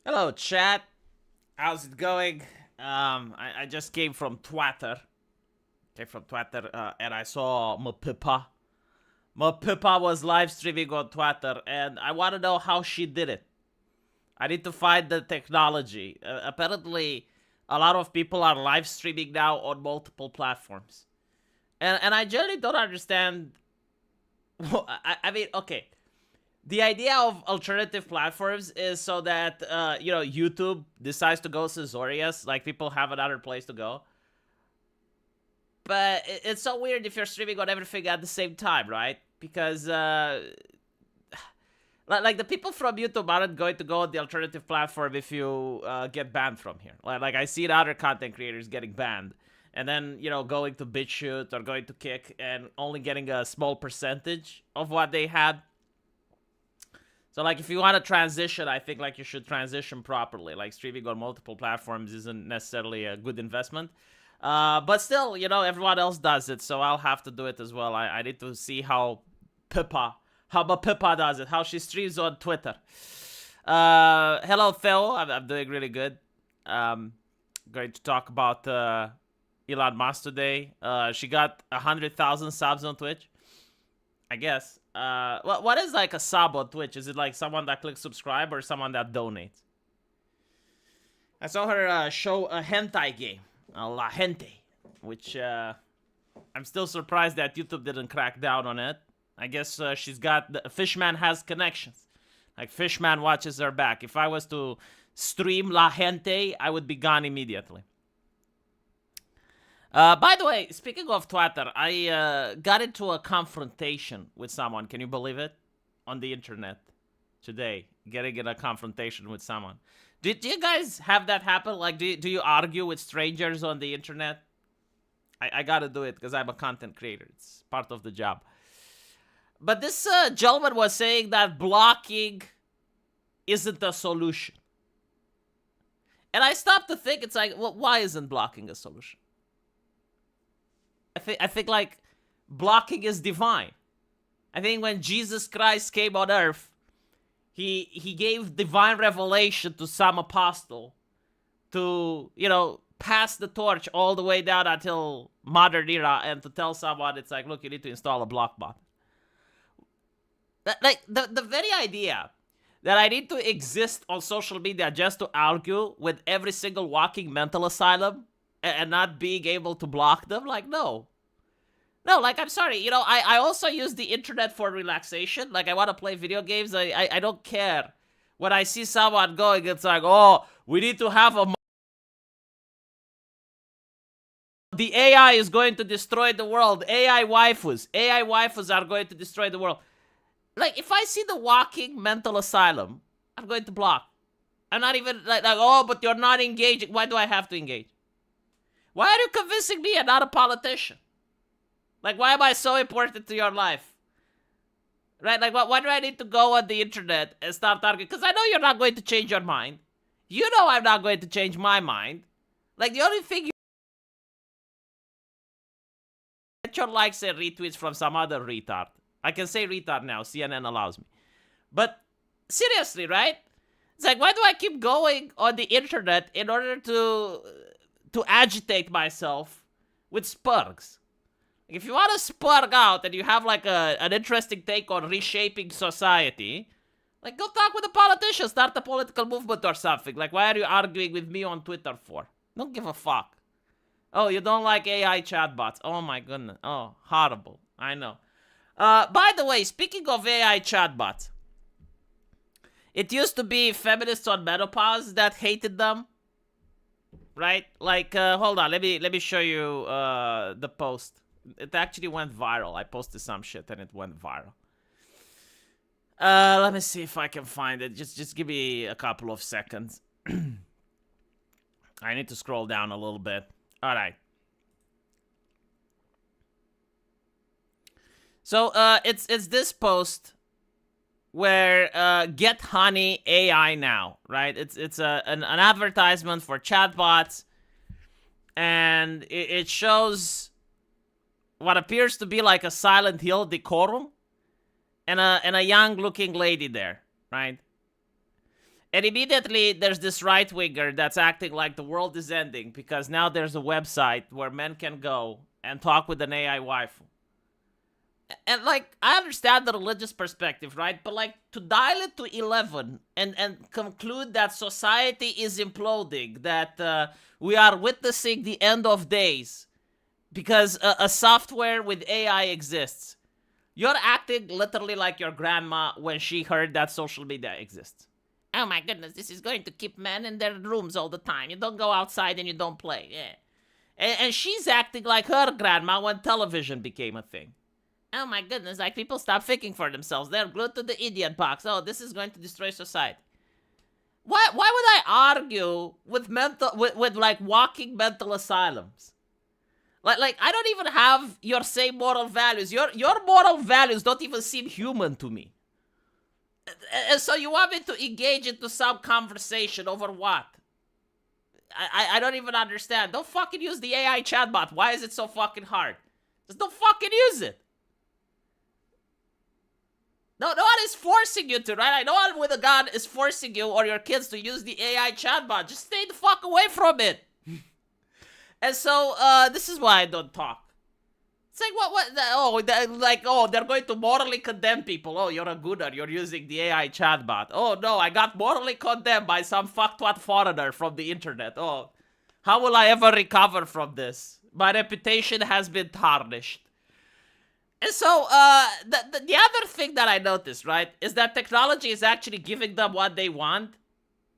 Hello, chat. How's it going? I just came from Twitter. And I saw Mapipa. Mapipa was live streaming on Twitter, and I want to know how she did it. I need to find the technology. Apparently, a lot of people are live streaming now on multiple platforms, and I generally don't understand. I mean, okay. The idea of alternative platforms is so that YouTube decides to go censorious, like people have another place to go. But it's so weird if you're streaming on everything at the same time, right? Because like the people from YouTube aren't going to go on the alternative platform if you get banned from here. Like I see other content creators getting banned, and then going to BitChute or going to Kick and only getting a small percentage of what they had. So, like, if you want to transition, I think, like, you should transition properly. Like, streaming on multiple platforms isn't necessarily a good investment. But still, everyone else does it, so I'll have to do it as well. I need to see how Pippa does it, how she streams on Twitter. Hello, Theo. I'm doing really good. Going to talk about Elon Musk today. She got 100,000 subs on Twitch, I guess. What is like a sub on Twitch? Is it like someone that clicks subscribe or someone that donates? I saw her show a hentai game, La Gente, which I'm still surprised that YouTube didn't crack down on it. I guess she's got Fishman has connections. Like Fishman watches her back. If I was to stream La Gente, I would be gone immediately. By the way, speaking of Twitter, I got into a confrontation with someone. Can you believe it? On the internet today, getting in a confrontation with someone. Do you guys have that happen? Like, do you argue with strangers on the internet? I gotta do it because I'm a content creator. It's part of the job. But this gentleman was saying that blocking isn't a solution. And I stopped to think, it's like, well, why isn't blocking a solution? I think like blocking is divine. I think when Jesus Christ came on earth, he gave divine revelation to some apostle to, pass the torch all the way down until modern era and to tell someone, it's like, look, you need to install a block button. Like the very idea that I need to exist on social media just to argue with every single walking mental asylum and not being able to block them, like, no. No, like, I'm sorry, I also use the internet for relaxation. Like, I want to play video games. I don't care. When I see someone going, it's like, oh, we need to have a... The AI is going to destroy the world. AI waifus are going to destroy the world. Like, if I see the walking mental asylum, I'm going to block. I'm not even like, oh, but you're not engaging. Why do I have to engage? Why are you convincing me I'm not a politician? Like, why am I so important to your life? Right? Like, why do I need to go on the internet and start arguing? Because I know you're not going to change your mind. You know I'm not going to change my mind. Like, the only thing you... Get your likes and retweets from some other retard. I can say retard now. CNN allows me. But, seriously, right? It's like, why do I keep going on the internet in order to agitate myself with spurgs? If you want to spurg out and you have like an interesting take on reshaping society, like, go talk with a politician, start a political movement or something. Like, why are you arguing with me on Twitter for? Don't give a fuck. Oh, you don't like AI chatbots. Oh my goodness. Oh, horrible. I know. By the way, speaking of AI chatbots, it used to be feminists on menopause that hated them. Right? Like, hold on. Let me show you the post. It actually went viral. I posted some shit and it went viral. Let me see if I can find it. Just give me a couple of seconds. I need to scroll down a little bit. All right. So it's this post where get honey AI now, right? It's an advertisement for chatbots, and it shows what appears to be like a Silent Hill decorum and a young looking lady there, right? And immediately there's this right winger that's acting like the world is ending because now there's a website where men can go and talk with an AI waifu. And like, I understand the religious perspective, right? But like, to dial it to 11 and conclude that society is imploding, that we are witnessing the end of days because a software with AI exists. You're acting literally like your grandma when she heard that social media exists. Oh my goodness, this is going to keep men in their rooms all the time. You don't go outside and you don't play. Yeah. And she's acting like her grandma when television became a thing. Oh my goodness, like people stop thinking for themselves. They're glued to the idiot box. Oh, this is going to destroy society. Why would I argue with like walking mental asylums? Like I don't even have your same moral values. Your moral values don't even seem human to me. And so you want me to engage into some conversation over what? I don't even understand. Don't fucking use the AI chatbot. Why is it so fucking hard? Just don't fucking use it. No one is forcing you to, right? No one with a gun is forcing you or your kids to use the AI chatbot. Just stay the fuck away from it. And so, this is why I don't talk. It's like, they're going to morally condemn people. Oh, you're a gooner. You're using the AI chatbot. Oh, no, I got morally condemned by some fucktwat foreigner from the internet. Oh, how will I ever recover from this? My reputation has been tarnished. And so, the other thing that I noticed, right, is that technology is actually giving them what they want,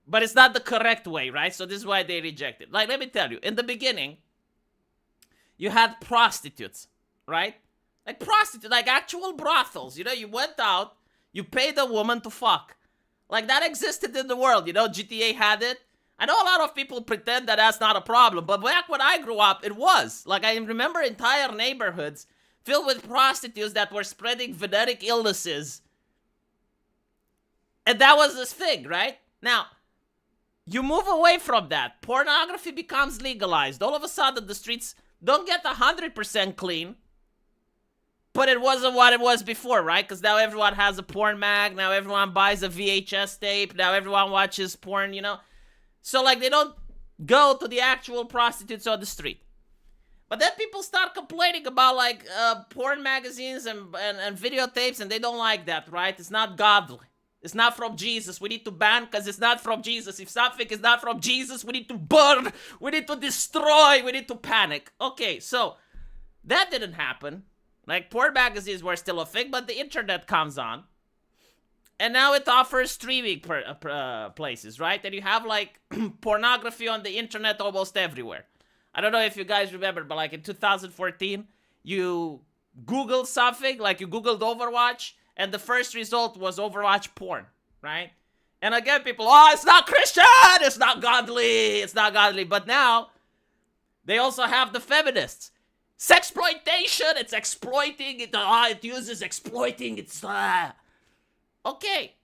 but it's not the correct way, right? So this is why they reject it. Like, let me tell you, in the beginning, you had prostitutes, right? Like prostitutes, like actual brothels. You know, you went out, you paid a woman to fuck. Like, that existed in the world, you know, GTA had it. I know a lot of people pretend that that's not a problem, but back when I grew up, it was. Like, I remember entire neighborhoods filled with prostitutes that were spreading venereal illnesses. And that was this thing, right? Now, you move away from that. Pornography becomes legalized. All of a sudden, the streets don't get 100% clean. But it wasn't what it was before, right? Because now everyone has a porn mag. Now everyone buys a VHS tape. Now everyone watches porn, you know? So, like, they don't go to the actual prostitutes on the street. But then people start complaining about, like, porn magazines and videotapes, and they don't like that, right? It's not godly. It's not from Jesus. We need to ban because it's not from Jesus. If something is not from Jesus, we need to burn. We need to destroy. We need to panic. Okay, so that didn't happen. Like, porn magazines were still a thing, but the internet comes on. And now it offers streaming places, right? And you have, like, pornography on the internet almost everywhere. I don't know if you guys remember, but like in 2014, you Googled something, like you Googled Overwatch, and the first result was Overwatch porn, right? And again, people, oh, it's not Christian, it's not godly, it's not godly. But now, they also have the feminists. Sexploitation, it's exploiting, it uses exploiting, it's, okay.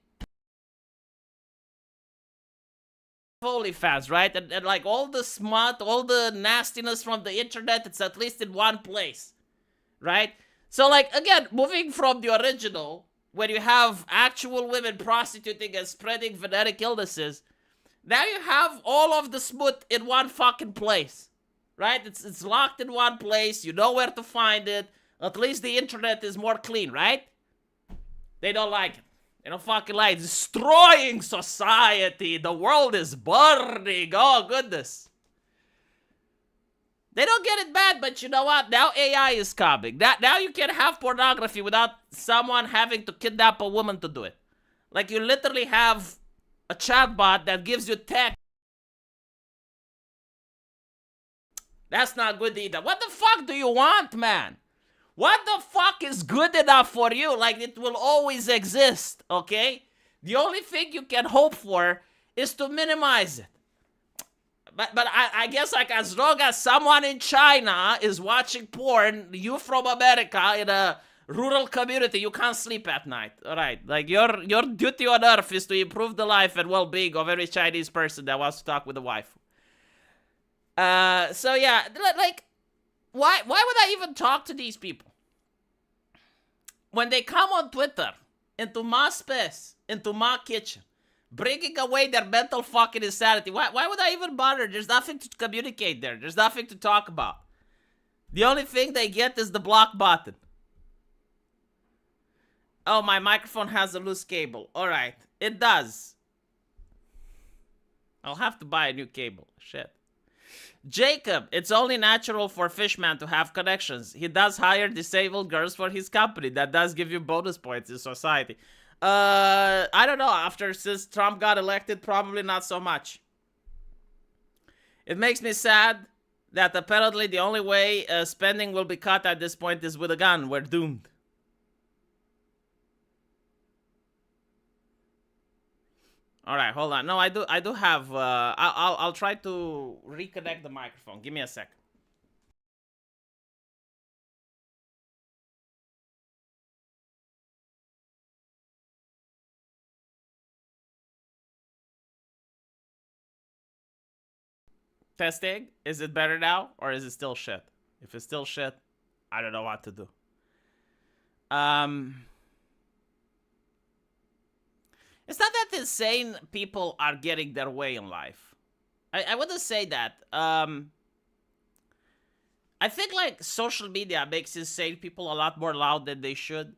OnlyFans, right? And like all the smut, all the nastiness from the internet, it's at least in one place, right? So like, again, moving from the original, when you have actual women prostituting and spreading venereal illnesses, now you have all of the smut in one fucking place, right? It's locked in one place, you know where to find it, at least the internet is more clean, right? They don't like it. They don't fucking like it. Destroying society. The world is burning. Oh, goodness. They don't get it bad, but you know what? Now AI is coming. Now you can have pornography without someone having to kidnap a woman to do it. Like, you literally have a chatbot that gives you text. That's not good either. What the fuck do you want, man? What the fuck is good enough for you? Like, it will always exist, okay? The only thing you can hope for is to minimize it. But I guess, like, as long as someone in China is watching porn, you from America in a rural community, you can't sleep at night, all right? Like, your duty on Earth is to improve the life and well-being of every Chinese person that wants to talk with a wife. So, yeah, like... Why would I even talk to these people? When they come on Twitter, into my space, into my kitchen, Bringing away their mental fucking insanity. Why would I even bother? There's nothing to communicate there. There's nothing to talk about. The only thing they get is the block button. Oh, my microphone has a loose cable. Alright, it does. I'll have to buy a new cable. Shit. Jacob, it's only natural for Fishman to have connections. He does hire disabled girls for his company. That does give you bonus points in society. I don't know. Since Trump got elected, probably not so much. It makes me sad that apparently the only way spending will be cut at this point is with a gun. We're doomed. All right, hold on. No, I do have. I'll try to reconnect the microphone. Give me a sec. Testing. Is it better now, or is it still shit? If it's still shit, I don't know what to do. It's not that insane people are getting their way in life. I wouldn't say that. I think like social media makes insane people a lot more loud than they should.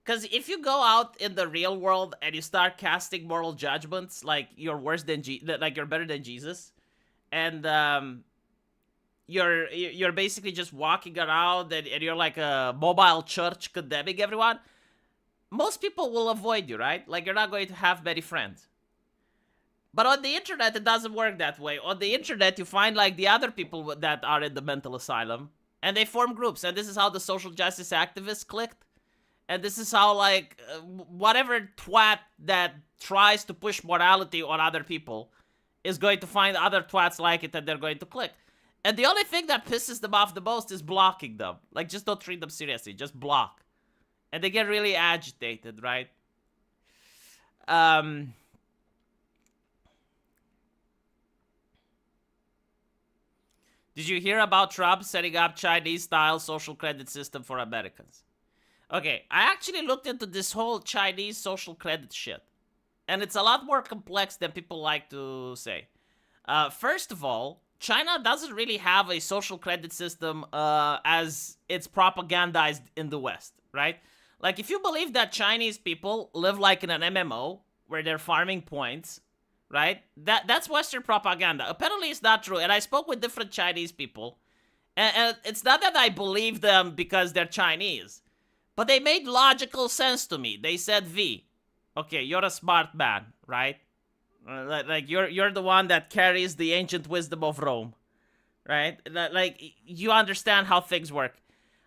Because if you go out in the real world and you start casting moral judgments, like you're worse than like you're better than Jesus, and you're basically just walking around and you're like a mobile church condemning everyone, most people will avoid you, right? Like, you're not going to have many friends. But on the internet, it doesn't work that way. On the internet, you find, like, the other people that are in the mental asylum, and they form groups. And this is how the social justice activists clicked. And this is how, like, whatever twat that tries to push morality on other people is going to find other twats like it, and they're going to click. And the only thing that pisses them off the most is blocking them. Like, just don't treat them seriously. Just block. And they get really agitated, right? Did you hear about Trump setting up Chinese-style social credit system for Americans? Okay, I actually looked into this whole Chinese social credit shit. And it's a lot more complex than people like to say. First of all, China doesn't really have a social credit system as it's propagandized in the West, right? Like, if you believe that Chinese people live like in an MMO, where they're farming points, right? That's Western propaganda. Apparently, it's not true. And I spoke with different Chinese people. And it's not that I believe them because they're Chinese. But they made logical sense to me. They said, V, okay, you're a smart man, right? Like, you're the one that carries the ancient wisdom of Rome, right? Like, you understand how things work.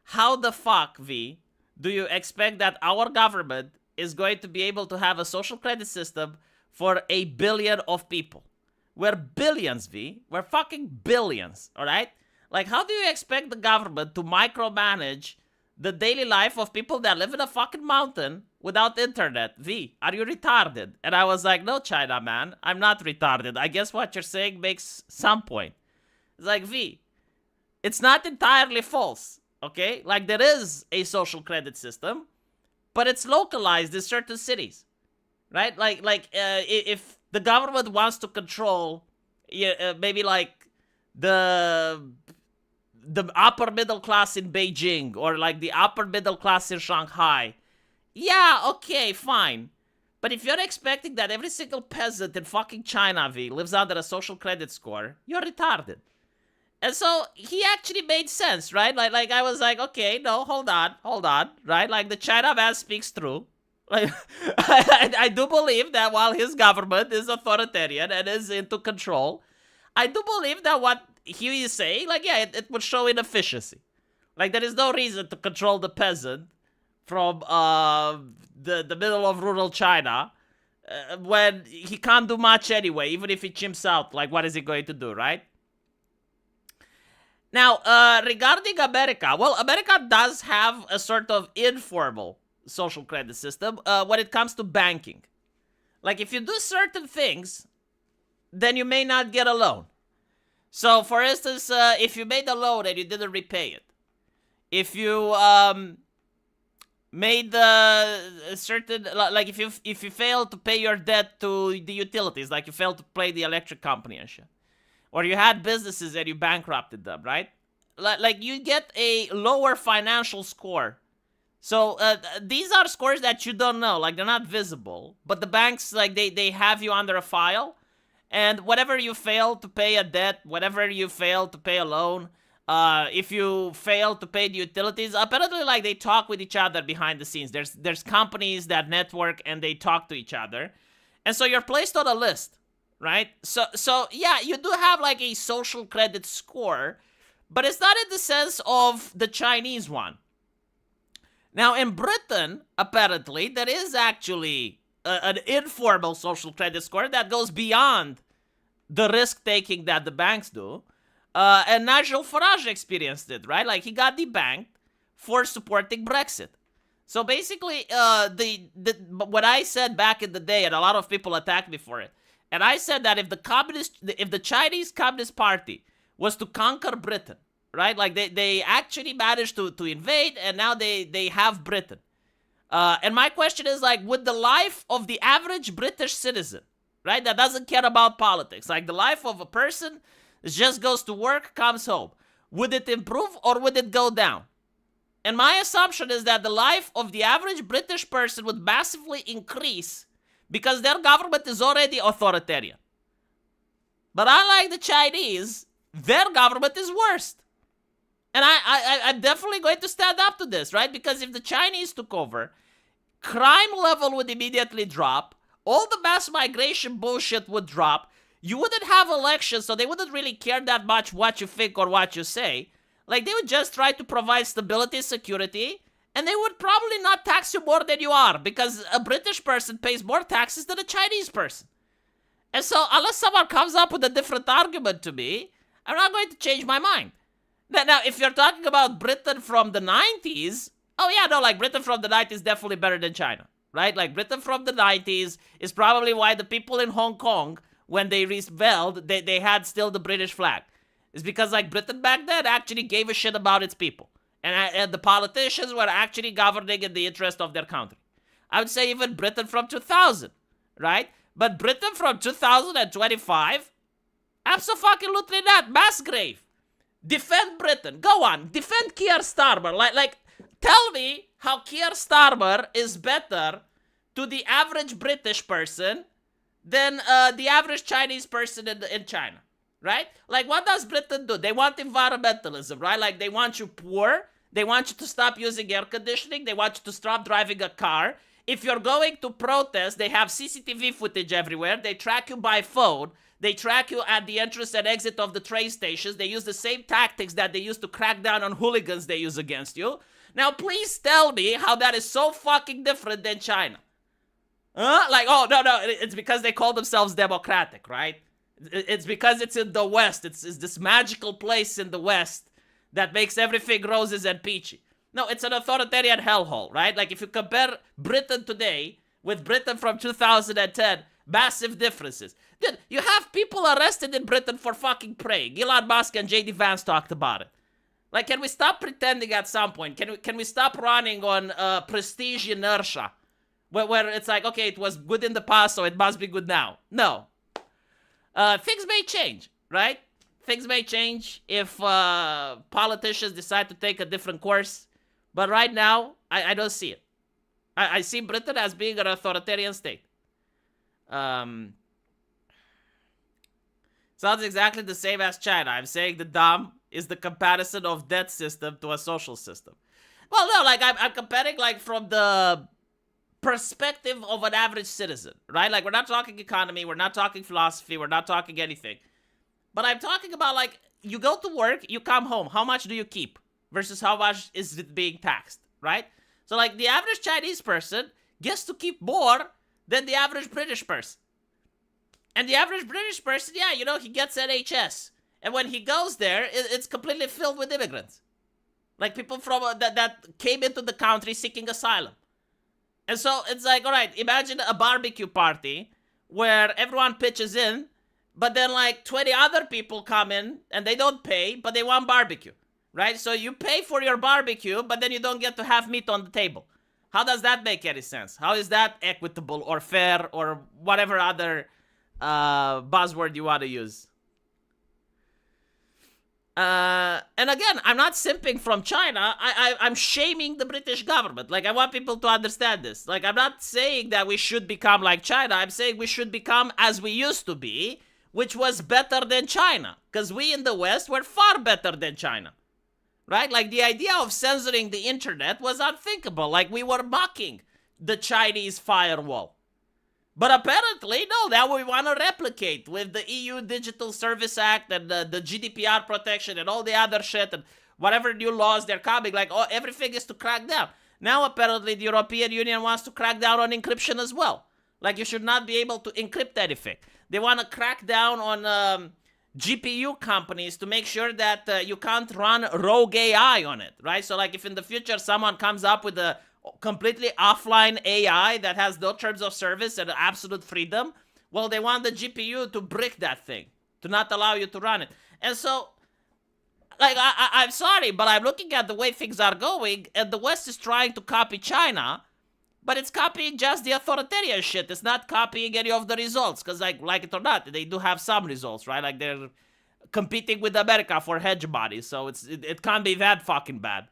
How the fuck, V, do you expect that our government is going to be able to have a social credit system for 1 billion of people? We're billions, V. We're fucking billions, alright? Like, how do you expect the government to micromanage the daily life of people that live in a fucking mountain without internet? V, are you retarded? And I was like, no, China, man. I'm not retarded. I guess what you're saying makes some point. It's like, V, it's not entirely false. Okay, like there is a social credit system, but it's localized in certain cities, right? Like if the government wants to control, maybe like the upper middle class in Beijing or like the upper middle class in Shanghai, yeah, okay, fine. But if you're expecting that every single peasant in fucking China, V, lives under a social credit score, you're retarded. And so he actually made sense, right? Like I was like, okay, no, hold on, right? Like the China man speaks true. Like I do believe that while his government is authoritarian and is into control, I do believe that what he is saying, like, yeah, it would show inefficiency. Like there is no reason to control the peasant from the middle of rural China when he can't do much anyway. Even if he chimps out, like what is he going to do, right? Now, regarding America, well, America does have a sort of informal social credit system when it comes to banking. Like, if you do certain things, then you may not get a loan. So, for instance, if you made a loan and you didn't repay it, if you made a certain, like if you fail to pay your debt to the utilities, like you failed to pay the electric company and shit, or you had businesses and you bankrupted them, right? Like you get a lower financial score. So these are scores that you don't know, like they're not visible, but the banks, like they have you under a file, and whatever you fail to pay a debt, whatever you fail to pay a loan, if you fail to pay the utilities, apparently like they talk with each other behind the scenes. There's companies that network and they talk to each other, and so you're placed on a list, right? So yeah, you do have like a social credit score, but it's not in the sense of the Chinese one. Now, in Britain, apparently, there is actually an informal social credit score that goes beyond the risk taking that the banks do. And Nigel Farage experienced it, right? Like, he got debanked for supporting Brexit. So basically, what I said back in the day, and a lot of people attacked me for it, and I said that if the Chinese Communist Party was to conquer Britain, right? Like they actually managed to invade, and now they have Britain. And my question is, like, would the life of the average British citizen, right, that doesn't care about politics, like the life of a person that just goes to work, comes home, would it improve or would it go down? And my assumption is that the life of the average British person would massively increase because their government is already authoritarian. But unlike the Chinese, their government is worse. And I'm definitely going to stand up to this, right? Because if the Chinese took over, crime level would immediately drop. All the mass migration bullshit would drop. You wouldn't have elections, so they wouldn't really care that much what you think or what you say. Like, they would just try to provide stability, security, and they would probably not tax you more than you are, because a British person pays more taxes than a Chinese person. And so, unless someone comes up with a different argument to me, I'm not going to change my mind. Now, if you're talking about Britain from the 90s, oh yeah, no, like Britain from the 90s is definitely better than China, right? Like Britain from the 90s is probably why the people in Hong Kong, when they rebelled, they had still the British flag. It's because like Britain back then actually gave a shit about its people. And the politicians were actually governing in the interest of their country. I would say even Britain from 2000, right? But Britain from 2025, absolutely not. Mass grave. Defend Britain. Go on. Defend Keir Starmer. Like, tell me how Keir Starmer is better to the average British person than the average Chinese person in China, right? Like, what does Britain do? They want environmentalism, right? Like, they want you poor. They want you to stop using air conditioning. They want you to stop driving a car. If you're going to protest, they have CCTV footage everywhere. They track you by phone. They track you at the entrance and exit of the train stations. They use the same tactics that they used to crack down on hooligans they use against you. Now, please tell me how that is so fucking different than China. Like, oh, no, it's because they call themselves democratic, right? It's because it's in the West. It's this magical place in the West that makes everything roses and peachy. No, it's an authoritarian hellhole, right? Like, if you compare Britain today with Britain from 2010, massive differences. Dude, you have people arrested in Britain for fucking praying. Elon Musk and JD Vance talked about it. Like, can we stop pretending at some point? Can we stop running on prestige inertia? Where it's like, okay, it was good in the past, so it must be good now. No. Things may change, right? Things may change if politicians decide to take a different course. But right now, I don't see it. I see Britain as being an authoritarian state. Sounds exactly the same as China. I'm saying the DOM is the comparison of debt system to a social system. Well, no, like I'm comparing like from the perspective of an average citizen, right? Like, we're not talking economy, we're not talking philosophy, we're not talking anything. But I'm talking about, like, you go to work, you come home, how much do you keep versus how much is it being taxed, right? So, like, the average Chinese person gets to keep more than the average British person. And the average British person, yeah, you know, he gets NHS. And when he goes there, it's completely filled with immigrants. Like, people from that came into the country seeking asylum. And so it's like, all right, imagine a barbecue party where everyone pitches in, but then like 20 other people come in and they don't pay, but they want barbecue, right? So you pay for your barbecue, but then you don't get to have meat on the table. How does that make any sense? How is that equitable or fair or whatever other buzzword you want to use? And again, I'm not simping from China. I'm shaming the British government. Like, I want people to understand this. Like, I'm not saying that we should become like China. I'm saying we should become as we used to be, which was better than China. Because we in the West were far better than China. Right? Like, the idea of censoring the internet was unthinkable. Like, we were mocking the Chinese firewall. But apparently, no, now we want to replicate with the EU Digital Service Act and the GDPR protection and all the other shit and whatever new laws they're coming. Like, oh, everything is to crack down. Now, apparently, the European Union wants to crack down on encryption as well. Like, you should not be able to encrypt anything. They want to crack down on GPU companies to make sure that you can't run rogue AI on it, right? So, like, if in the future someone comes up with a completely offline AI that has no terms of service and absolute freedom, well, they want the GPU to brick that thing, to not allow you to run it. And so, like, I'm sorry, but I'm looking at the way things are going, and the West is trying to copy China, but it's copying just the authoritarian shit. It's not copying any of the results, because, like it or not, they do have some results, right? Like, they're competing with America for hegemony, so it can't be that fucking bad.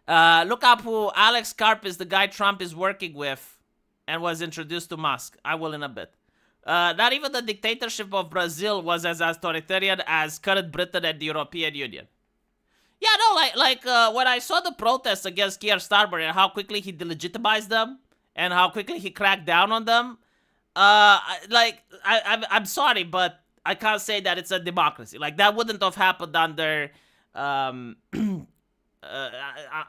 Look up who Alex Karp is, the guy Trump is working with and was introduced to Musk. I will in a bit. Not even the dictatorship of Brazil was as authoritarian as current Britain and the European Union. Yeah, no, like when I saw the protests against Keir Starmer and how quickly he delegitimized them and how quickly he cracked down on them, I'm sorry, but I can't say that it's a democracy. Like, that wouldn't have happened under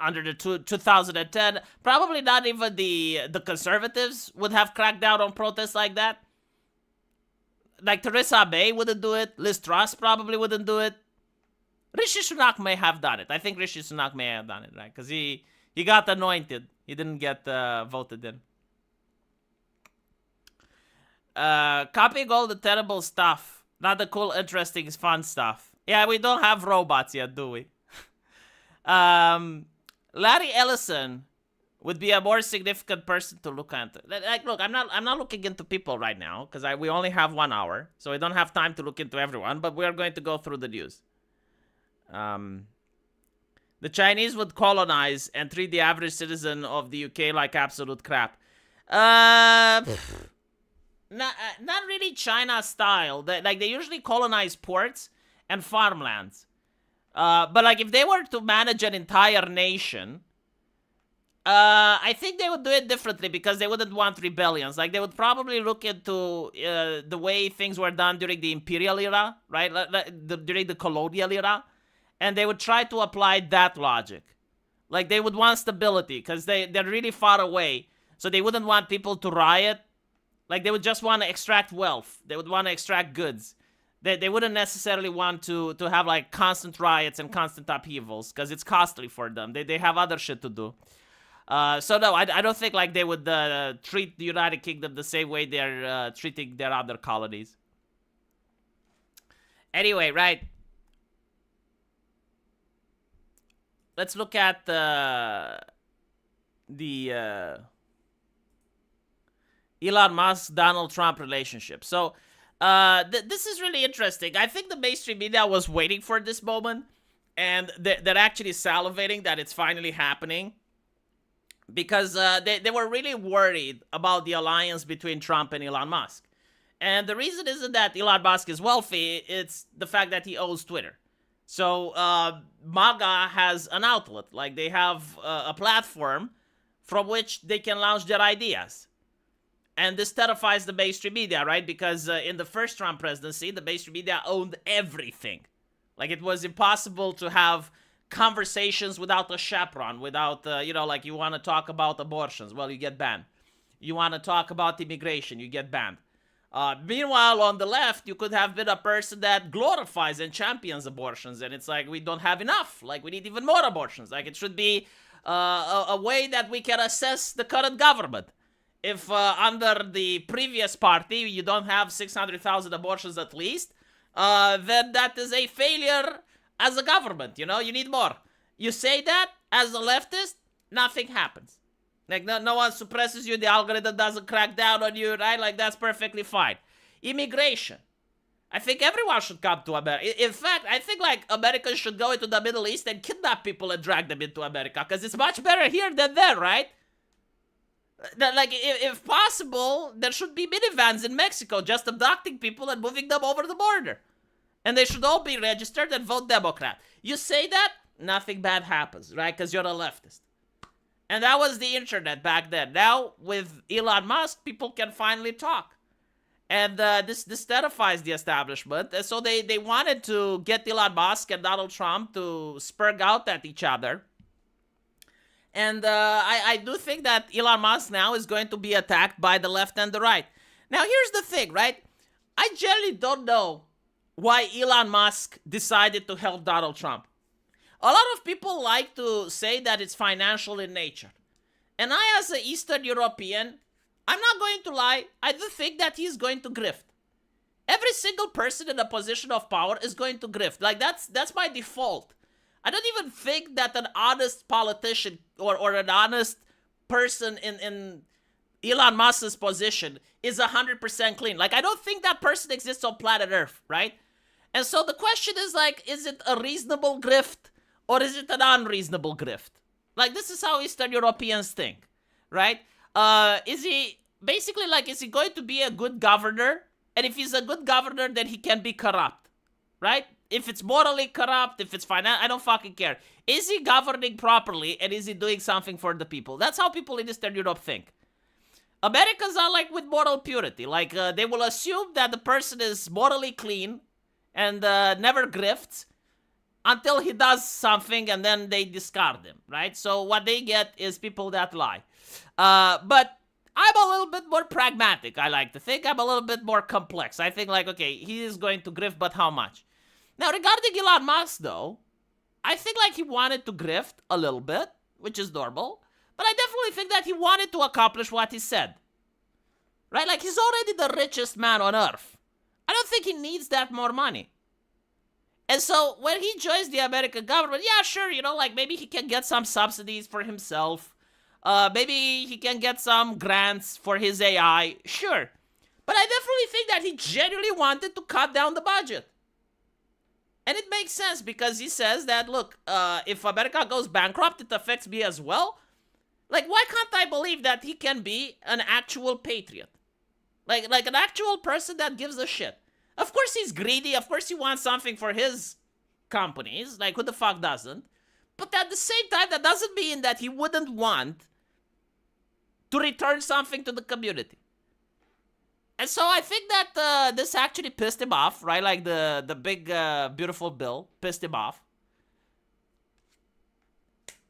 under the 2010, probably not even the conservatives would have cracked down on protests like that. Like, Theresa May wouldn't do it. Liz Truss probably wouldn't do it. Rishi Sunak may have done it. I think Rishi Sunak may have done it, right? Because he got anointed. He didn't get voted in. Copying all the terrible stuff. Not the cool, interesting, fun stuff. Yeah, we don't have robots yet, do we? Larry Ellison would be a more significant person to look at. Like, look, I'm not looking into people right now because we only have 1 hour, so I don't have time to look into everyone. But we are going to go through the news. The Chinese would colonize and treat the average citizen of the UK like absolute crap. Not really China style. They usually colonize ports and farmlands. But, like, if they were to manage an entire nation, I think they would do it differently because they wouldn't want rebellions. Like, they would probably look into the way things were done during the imperial era, right? During the colonial era. And they would try to apply that logic. Like, they would want stability because they're really far away. So they wouldn't want people to riot. Like, they would just want to extract wealth. They would want to extract goods. They wouldn't necessarily want to have, like, constant riots and constant upheavals because it's costly for them. They have other shit to do. So, no, I don't think, like, they would treat the United Kingdom the same way they're treating their other colonies. Anyway, right. Let's look at the Elon Musk-Donald Trump relationship. So, this is really interesting. I think the mainstream media was waiting for this moment, and they're actually salivating that it's finally happening because they were really worried about the alliance between Trump and Elon Musk. And the reason isn't that Elon Musk is wealthy, it's the fact that he owns Twitter. So, Maga has an outlet. Like, they have a platform from which they can launch their ideas. And this terrifies the mainstream media, right? Because in the first Trump presidency, the mainstream media owned everything. Like, it was impossible to have conversations without a chaperone, without, like, you want to talk about abortions, well, you get banned. You want to talk about immigration, you get banned. Meanwhile, on the left, you could have been a person that glorifies and champions abortions, and it's like, we don't have enough. Like, we need even more abortions. Like, it should be a way that we can assess the current government. If under the previous party you don't have 600,000 abortions at least, then that is a failure as a government, you need more. You say that as a leftist, Nothing happens. Like, no one suppresses you, the algorithm doesn't crack down on you, right? Like, that's perfectly fine. Immigration. I think everyone should come to America. In fact, I think, like, Americans should go into the Middle East and kidnap people and drag them into America, because it's much better here than there, right? Like, if possible, there should be minivans in Mexico just abducting people and moving them over the border. And they should all be registered and vote Democrat. You say that, nothing bad happens, right? Because you're a leftist. And that was the internet back then. Now, with Elon Musk, people can finally talk. And this terrifies the establishment. And so they wanted to get Elon Musk and Donald Trump to spurg out at each other. And I do think that Elon Musk now is going to be attacked by the left and the right. Now, here's the thing, right? I generally don't know why Elon Musk decided to help Donald Trump. A lot of people like to say that it's financial in nature. And I, as an Eastern European, I'm not going to lie, I do think that he's going to grift. Every single person in a position of power is going to grift. Like, that's my default. I don't even think that an honest politician or an honest person in Elon Musk's position is 100% clean. Like, I don't think that person exists on planet Earth, right? And so the question is, like, is it a reasonable grift or is it an unreasonable grift? Like, this is how Eastern Europeans think, right? Is he going to be a good governor? And if he's a good governor, then he can be corrupt, right? If it's morally corrupt, if it's I don't fucking care. Is he governing properly and is he doing something for the people? That's how people in Eastern Europe think. Americans are like with moral purity. Like, they will assume that the person is morally clean and never grifts until he does something and then they discard him, right? So what they get is people that lie. But I'm a little bit more pragmatic, I like to think. I'm a little bit more complex. I think, like, okay, he is going to grift, but how much? Now, regarding Elon Musk, though, I think, like, he wanted to grift a little bit, which is normal. But I definitely think that he wanted to accomplish what he said. Right? Like, he's already the richest man on Earth. I don't think he needs that more money. And so, when he joins the American government, yeah, sure, you know, like, maybe he can get some subsidies for himself. Maybe he can get some grants for his AI. Sure. But I definitely think that he genuinely wanted to cut down the budget. And it makes sense because he says that, look, if America goes bankrupt, it affects me as well. Like, why can't I believe that he can be an actual patriot? Like an actual person that gives a shit. Of course he's greedy. Of course he wants something for his companies. Like, who the fuck doesn't? But at the same time, that doesn't mean that he wouldn't want to return something to the community. And so I think that this actually pissed him off, right? Like the big, beautiful bill pissed him off.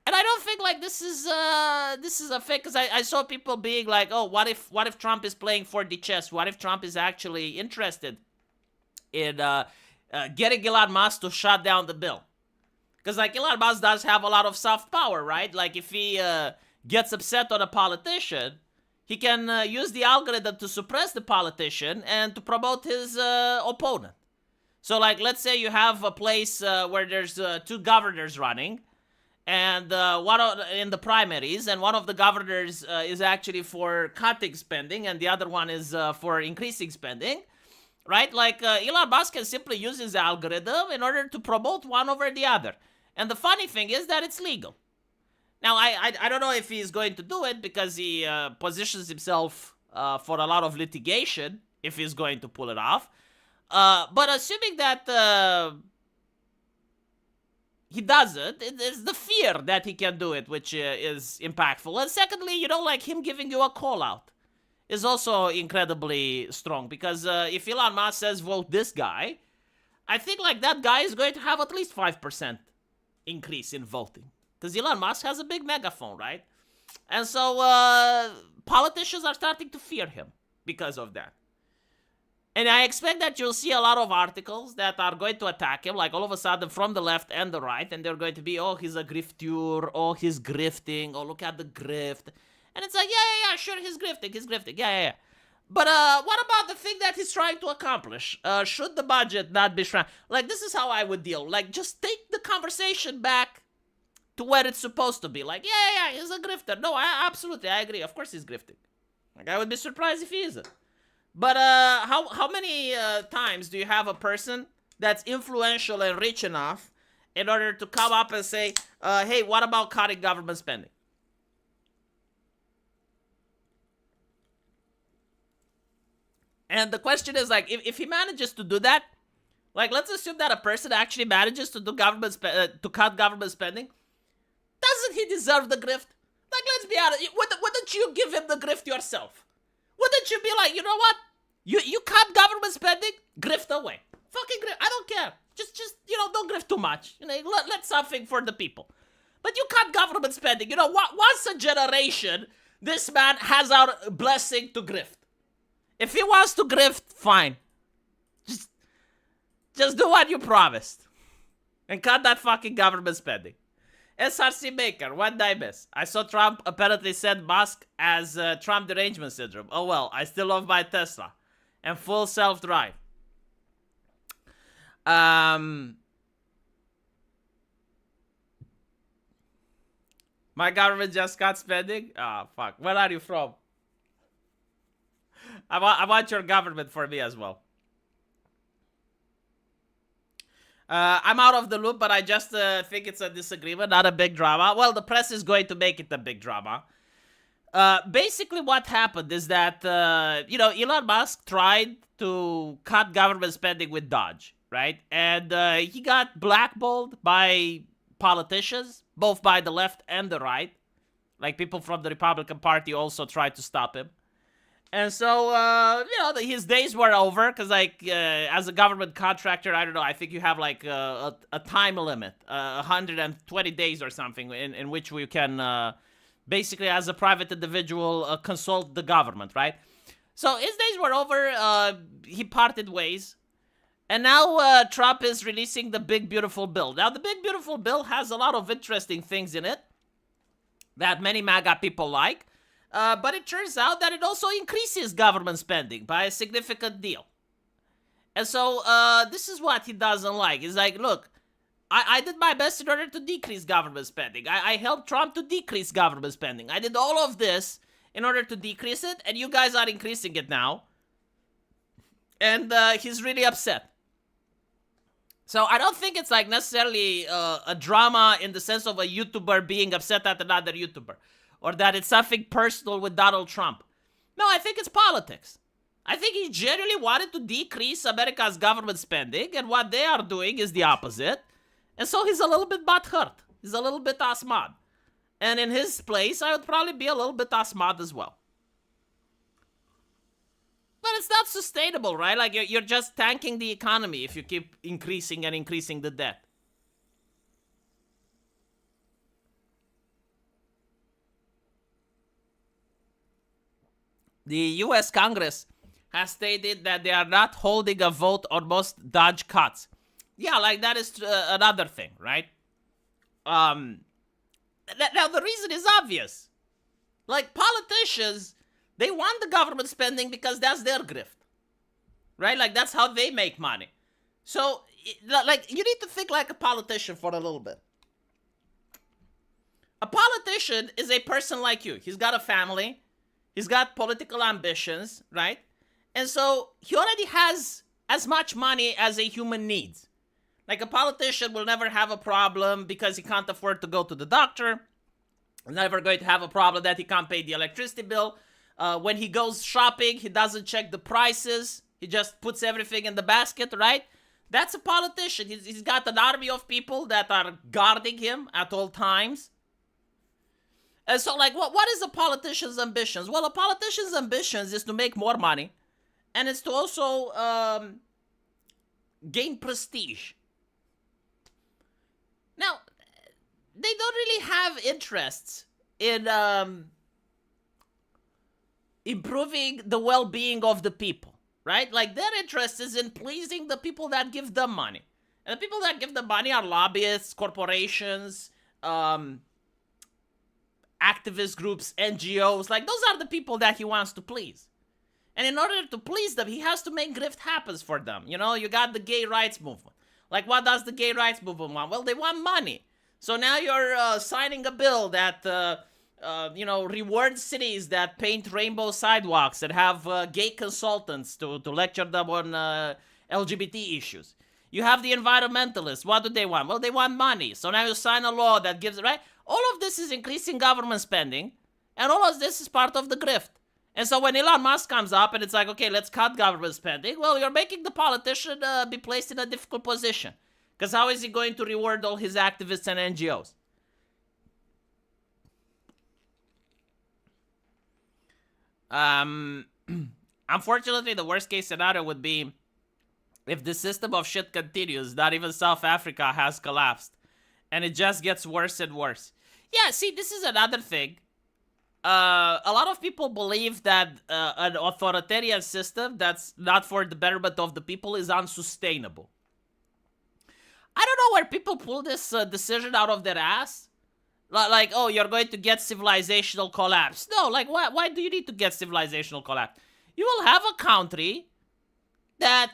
And I don't think, like, this is a fake, because I saw people being like, oh, what if Trump is playing 4D chess? What if Trump is actually interested in getting Elon Musk to shut down the bill? Because, like, Elon Musk does have a lot of soft power, right? Like, if he gets upset on a politician, he can use the algorithm to suppress the politician and to promote his opponent. So, like, let's say you have a place where there's two governors running, and in the primaries, and one of the governors is actually for cutting spending, and the other one is for increasing spending, right? Like, Elon Musk can simply use his algorithm in order to promote one over the other. And the funny thing is that it's legal. Now, I don't know if he's going to do it because he positions himself for a lot of litigation if he's going to pull it off. But assuming that he doesn't, it's the fear that he can do it, which is impactful. And secondly, you know, like, him giving you a call out is also incredibly strong. Because if Elon Musk says vote this guy, I think, like, that guy is going to have at least 5% increase in voting. Because Elon Musk has a big megaphone, right? And so politicians are starting to fear him because of that. And I expect that you'll see a lot of articles that are going to attack him, like, all of a sudden from the left and the right, and they're going to be, oh, he's a grifter, oh, he's grifting, oh, look at the grift. And it's like, yeah, sure, he's grifting, yeah. But what about the thing that he's trying to accomplish? Should the budget not be shrunk? Like, this is how I would deal. Like, just take the conversation back to where it's supposed to be. Like, yeah, he's a grifter. No, absolutely, I agree. Of course he's grifting. Like, I would be surprised if he isn't. But how many times do you have a person that's influential and rich enough in order to come up and say, hey, what about cutting government spending? And the question is, like, if he manages to do that, like, let's assume that a person actually manages to do to cut government spending. Doesn't he deserve the grift? Like, let's be honest. Wouldn't you give him the grift yourself? Wouldn't you be like, you know what? You cut government spending, grift away. Fucking grift. I don't care. Just don't grift too much. Let something for the people. But you cut government spending. Once a generation, this man has our blessing to grift. If he wants to grift, fine. Just do what you promised. And cut that fucking government spending. SRC Maker, what did I miss? I saw Trump apparently send Musk as Trump derangement syndrome. Oh well, I still love my Tesla. And full self-drive. My government just cut spending? Oh, fuck. Where are you from? I want your government for me as well. I'm out of the loop, but I just think it's a disagreement, not a big drama. Well, the press is going to make it a big drama. Basically, what happened is that, Elon Musk tried to cut government spending with Dodge, right? And he got blackballed by politicians, both by the left and the right. Like, people from the Republican Party also tried to stop him. And so, his days were over because, like, as a government contractor, I don't know, I think you have, like, a time limit, 120 days or something, in which we can, basically, as a private individual, consult the government, right? So his days were over. He parted ways. And now Trump is releasing the Big Beautiful Bill. Now, the Big Beautiful Bill has a lot of interesting things in it that many MAGA people like. But it turns out that it also increases government spending by a significant deal. And so this is what he doesn't like. He's like, look, I did my best in order to decrease government spending. I helped Trump to decrease government spending. I did all of this in order to decrease it, and you guys are increasing it now. And he's really upset. So I don't think it's like necessarily a drama in the sense of a YouTuber being upset at another YouTuber. Or that it's something personal with Donald Trump. No, I think it's politics. I think he genuinely wanted to decrease America's government spending, and what they are doing is the opposite. And so he's a little bit butthurt. He's a little bit asmad. And in his place, I would probably be a little bit asmad as well. But it's not sustainable, right? Like, you're just tanking the economy if you keep increasing and increasing the debt. The U.S. Congress has stated that they are not holding a vote on most Dodge cuts. Yeah, like, that is another thing, right? Now, the reason is obvious. Like, politicians, they want the government spending because that's their grift. Right? Like, that's how they make money. So, like, you need to think like a politician for a little bit. A politician is a person like you. He's got a family. He's got political ambitions, right? And so he already has as much money as a human needs. Like, a politician will never have a problem because he can't afford to go to the doctor. He's never going to have a problem that he can't pay the electricity bill. When he goes shopping, he doesn't check the prices. He just puts everything in the basket, right? That's a politician. He's got an army of people that are guarding him at all times. And so, like, what is a politician's ambitions? Well, a politician's ambitions is to make more money. And it's to also gain prestige. Now, they don't really have interests in improving the well-being of the people, right? Like, their interest is in pleasing the people that give them money. And the people that give them money are lobbyists, corporations, activist groups, NGOs. Like, those are the people that he wants to please. And in order to please them, he has to make grift happens for them. You know, you got the gay rights movement. Like, what does the gay rights movement want? Well, they want money. So now you're signing a bill that, rewards cities that paint rainbow sidewalks and have gay consultants to lecture them on LGBT issues. You have the environmentalists. What do they want? Well, they want money. So now you sign a law that gives, right? All of this is increasing government spending, and all of this is part of the grift. And so when Elon Musk comes up and it's like, okay, let's cut government spending, well, you're making the politician be placed in a difficult position. Because how is he going to reward all his activists and NGOs? Unfortunately, the worst case scenario would be if the system of shit continues, not even South Africa has collapsed. And it just gets worse and worse. Yeah, see, this is another thing. A lot of people believe that an authoritarian system that's not for the betterment of the people is unsustainable. I don't know where people pull this decision out of their ass. Like, oh, you're going to get civilizational collapse. No, like, why do you need to get civilizational collapse? You will have a country that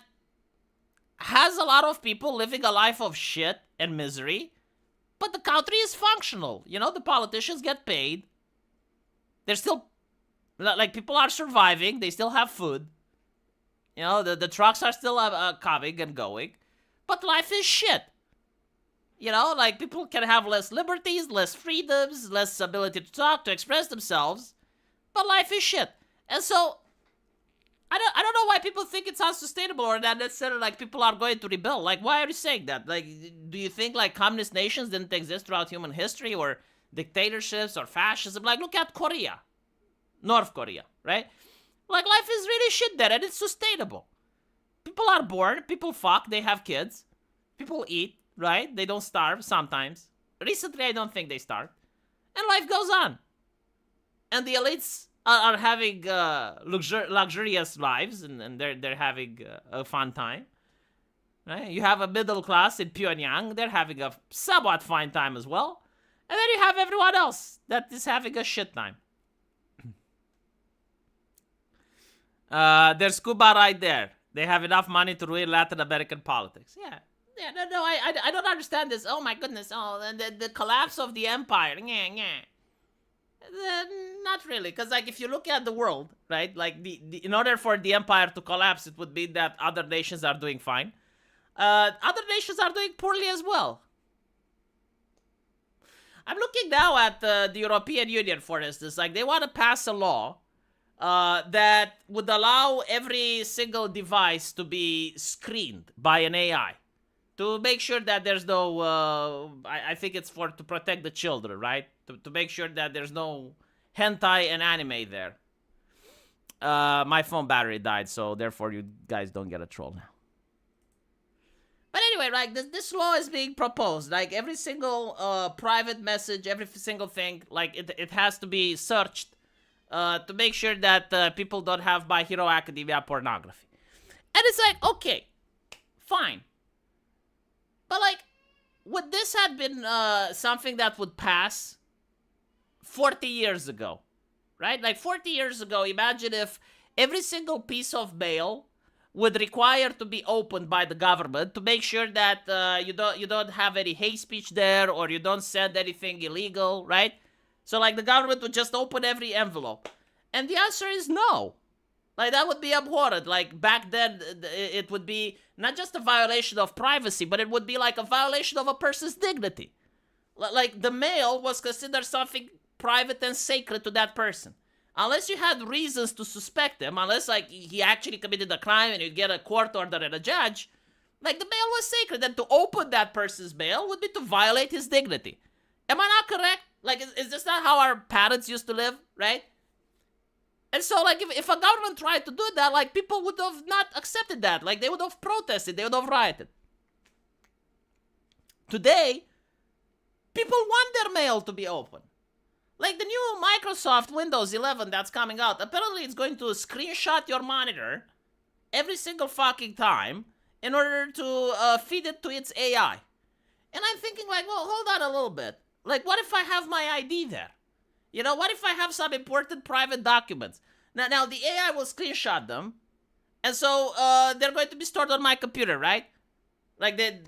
has a lot of people living a life of shit and misery, but the country is functional. You know, the politicians get paid. They're still, like, people are surviving. They still have food. You know, the trucks are still coming and going. But life is shit. You know, like, people can have less liberties, less freedoms, less ability to talk, to express themselves. But life is shit. And so, I don't know why people think it's unsustainable or that necessarily, like, people are going to rebel. Like, why are you saying that? Like, do you think, like, communist nations didn't exist throughout human history, or dictatorships or fascism? Like, look at Korea. North Korea, right? Like, life is really shit there, and it's sustainable. People are born, people fuck, they have kids. People eat, right? They don't starve sometimes. Recently, I don't think they starve. And life goes on. And the elites are having luxurious lives, and they're having a fun time. Right? You have a middle class in Pyongyang. They're having a somewhat fine time as well. And then you have everyone else that is having a shit time. There's Cuba right there. They have enough money to ruin Latin American politics. Yeah, no, I don't understand this. Oh my goodness, and the collapse of the empire. Not really, because, like, if you look at the world, right, like, in order for the empire to collapse, it would mean that other nations are doing fine. Other nations are doing poorly as well. I'm looking now at the European Union, for instance. Like, they want to pass a law that would allow every single device to be screened by an AI to make sure that there's no, I think it's to protect the children, right? To make sure that there's no hentai and anime there. My phone battery died, so therefore you guys don't get a troll now. But anyway, like, this law is being proposed. Like, every single private message, every single thing, like, it has to be searched to make sure that people don't have My Hero Academia pornography. And it's like, okay, fine. But, like, would this have been something that would pass 40 years ago? Right? Like, 40 years ago, imagine if every single piece of mail would require to be opened by the government to make sure that you don't have any hate speech there, or you don't send anything illegal, right? So, like, the government would just open every envelope. And the answer is no. Like, that would be abhorrent. Like, back then, it would be not just a violation of privacy, but it would be like a violation of a person's dignity. Like, the mail was considered something private and sacred to that person. Unless you had reasons to suspect him, unless, like, he actually committed a crime and you'd get a court order and a judge, like, the mail was sacred. And to open that person's mail would be to violate his dignity. Am I not correct? Like, is this not how our parents used to live, right? And so, like, if a government tried to do that, like, people would have not accepted that. Like, they would have protested. They would have rioted. Today, people want their mail to be open. Like, the new Microsoft Windows 11 that's coming out, apparently it's going to screenshot your monitor every single fucking time in order to feed it to its AI. And I'm thinking, like, well, hold on a little bit. Like, what if I have my ID there? You know, what if I have some important private documents? Now the AI will screenshot them, and so they're going to be stored on my computer, right? Like the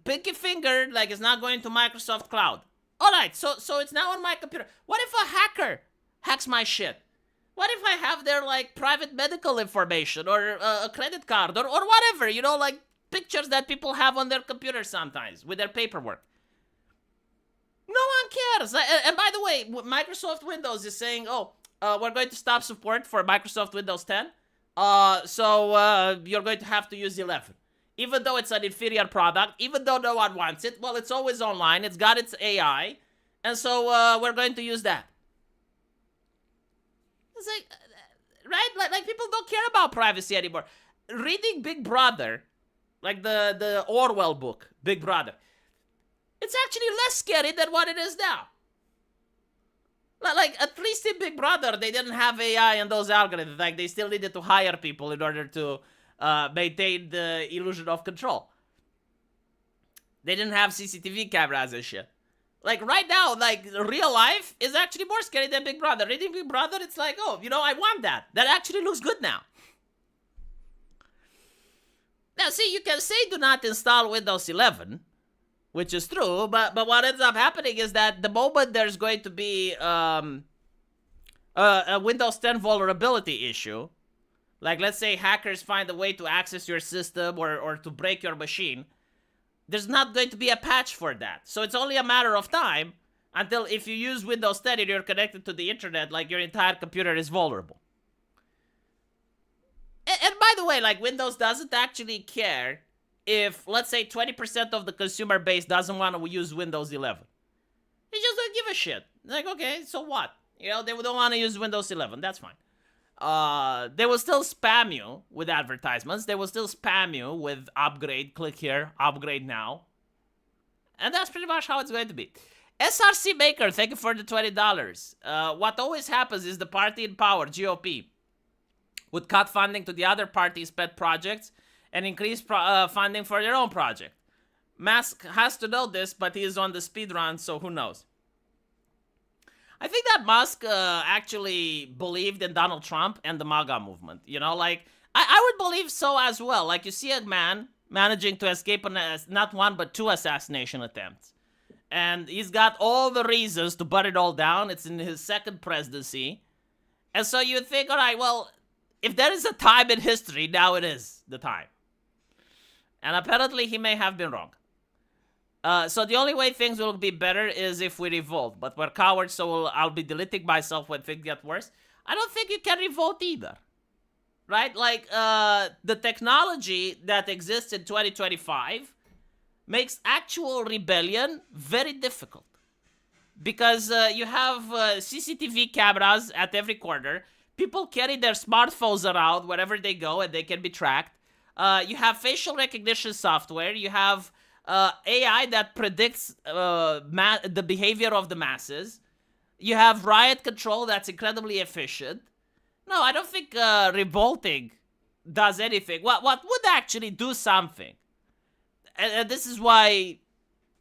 pinky finger, like is not going to Microsoft Cloud. All right, so it's now on my computer. What if a hacker hacks my shit? What if I have their like private medical information or a credit card or whatever, you know, like pictures that people have on their computer sometimes with their paperwork? No one cares. And by the way, Microsoft Windows is saying, we're going to stop support for Microsoft Windows 10. So you're going to have to use 11. Even though it's an inferior product, even though no one wants it, well, it's always online. It's got its AI. And so we're going to use that. It's like, right? Like people don't care about privacy anymore. Reading Big Brother, like the Orwell book, Big Brother, it's actually less scary than what it is now. Like, at least in Big Brother, they didn't have AI and those algorithms. Like, they still needed to hire people in order to maintain the illusion of control. They didn't have CCTV cameras and shit. Like, right now, like, real life is actually more scary than Big Brother. Reading Big Brother, it's like, oh, you know, I want that. That actually looks good now. Now, see, you can say do not install Windows 11, which is true, but what ends up happening is that the moment there's going to be a Windows 10 vulnerability issue, like let's say hackers find a way to access your system or to break your machine, there's not going to be a patch for that. So it's only a matter of time until if you use Windows 10 and you're connected to the internet, like your entire computer is vulnerable. And by the way, like Windows doesn't actually care if, let's say, 20% of the consumer base doesn't want to use Windows 11. They just don't give a shit. Like, okay, so what? You know, they don't want to use Windows 11. That's fine. They will still spam you with advertisements. They will still spam you with upgrade, click here, upgrade now. And that's pretty much how it's going to be. SRC Maker, thank you for the $20. What always happens is the party in power, GOP, would cut funding to the other party's pet projects and increase funding for their own project. Musk has to know this, but he is on the speed run, so who knows? I think that Musk actually believed in Donald Trump and the Maga movement. You know, like, I would believe so as well. Like, you see a man managing to escape not one, but 2 assassination attempts. And he's got all the reasons to butt it all down. It's in his second presidency. And so you think, all right, well, if there is a time in history, now it is the time. And apparently he may have been wrong. So the only way things will be better is if we revolt. But we're cowards, so I'll be deleting myself when things get worse. I don't think you can revolt either. Right? Like, the technology that exists in 2025 makes actual rebellion very difficult. Because you have CCTV cameras at every corner. People carry their smartphones around wherever they go and they can be tracked. You have facial recognition software. You have AI that predicts the behavior of the masses. You have riot control that's incredibly efficient. No, I don't think revolting does anything. What would actually do something, and this is why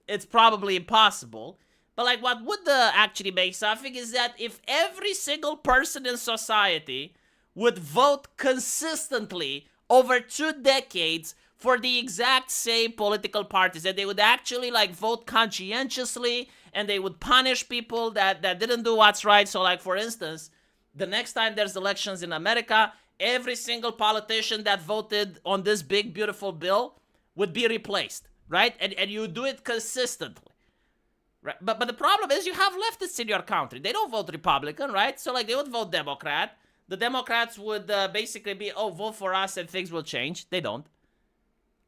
it's probably impossible, but like what would actually make something is that if every single person in society would vote consistently over 2 decades for the exact same political parties, that they would actually like vote conscientiously and they would punish people that didn't do what's right. So like, for instance, the next time there's elections in America, every single politician that voted on this big, beautiful bill would be replaced, right? And you do it consistently. Right? But the problem is you have leftists in your country. They don't vote Republican, right? So like they would vote Democrat. The Democrats would basically be, oh, vote for us and things will change. They don't.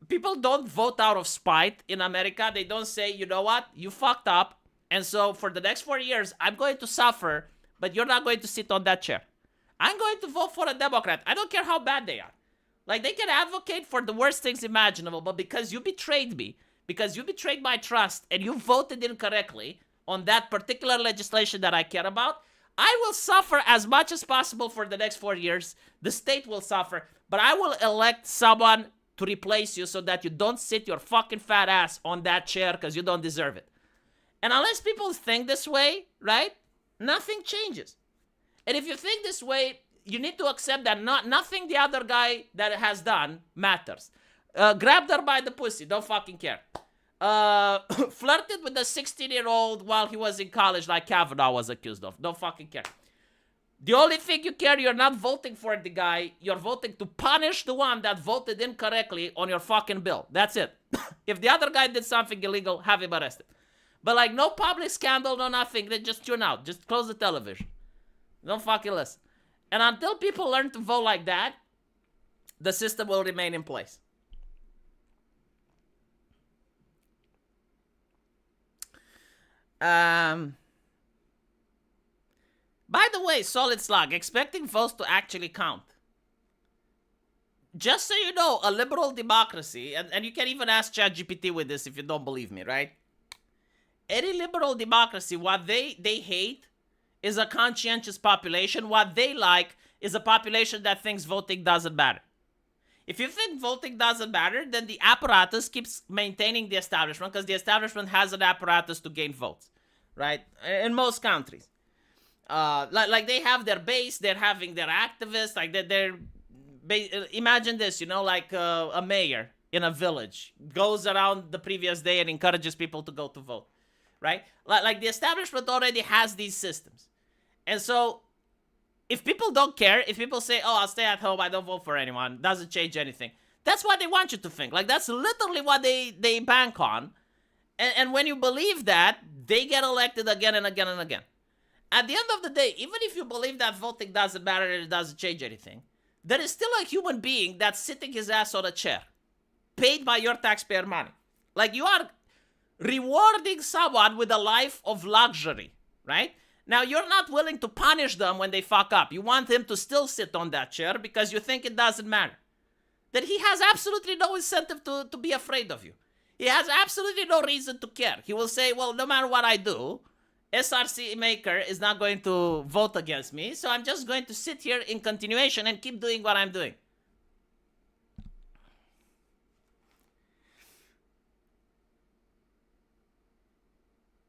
People don't vote out of spite in America. They don't say, you know what, you fucked up. And so for the next 4 years, I'm going to suffer, but you're not going to sit on that chair. I'm going to vote for a Democrat. I don't care how bad they are. Like, they can advocate for the worst things imaginable, but because you betrayed me, because you betrayed my trust, and you voted incorrectly on that particular legislation that I care about, I will suffer as much as possible for the next 4 years. The state will suffer, but I will elect someone to replace you so that you don't sit your fucking fat ass on that chair because you don't deserve it. And unless people think this way, right, nothing changes. And if you think this way, you need to accept that nothing the other guy that has done matters. Grabbed her by the pussy. Don't fucking care. Flirted with a 16-year-old while he was in college like Kavanaugh was accused of. Don't fucking care. The only thing you care, you're not voting for the guy. You're voting to punish the one that voted incorrectly on your fucking bill. That's it. If the other guy did something illegal, have him arrested. But like no public scandal, no nothing. Then just tune out. Just close the television. Don't fucking listen. And until people learn to vote like that, the system will remain in place. By the way, Solid Slug, expecting votes to actually count. Just so you know, a liberal democracy, and you can even ask ChatGPT with this if you don't believe me, right? Any liberal democracy, what they hate is a conscientious population. What they like is a population that thinks voting doesn't matter. If you think voting doesn't matter, then the apparatus keeps maintaining the establishment because the establishment has an apparatus to gain votes, right? In most countries. Like they have their base, they're having their activists, like imagine this, you know, like a mayor in a village goes around the previous day and encourages people to go to vote, right? Like the establishment already has these systems. And so if people don't care, if people say, oh, I'll stay at home, I don't vote for anyone, doesn't change anything, that's what they want you to think. Like that's literally what they bank on. And when you believe that, they get elected again and again and again. At the end of the day, even if you believe that voting doesn't matter and it doesn't change anything, there is still a human being that's sitting his ass on a chair, paid by your taxpayer money. Like you are rewarding someone with a life of luxury, right? Now, you're not willing to punish them when they fuck up. You want him to still sit on that chair because you think it doesn't matter. That he has absolutely no incentive to be afraid of you. He has absolutely no reason to care. He will say, well, no matter what I do, SRC maker is not going to vote against me, so I'm just going to sit here in continuation and keep doing what I'm doing.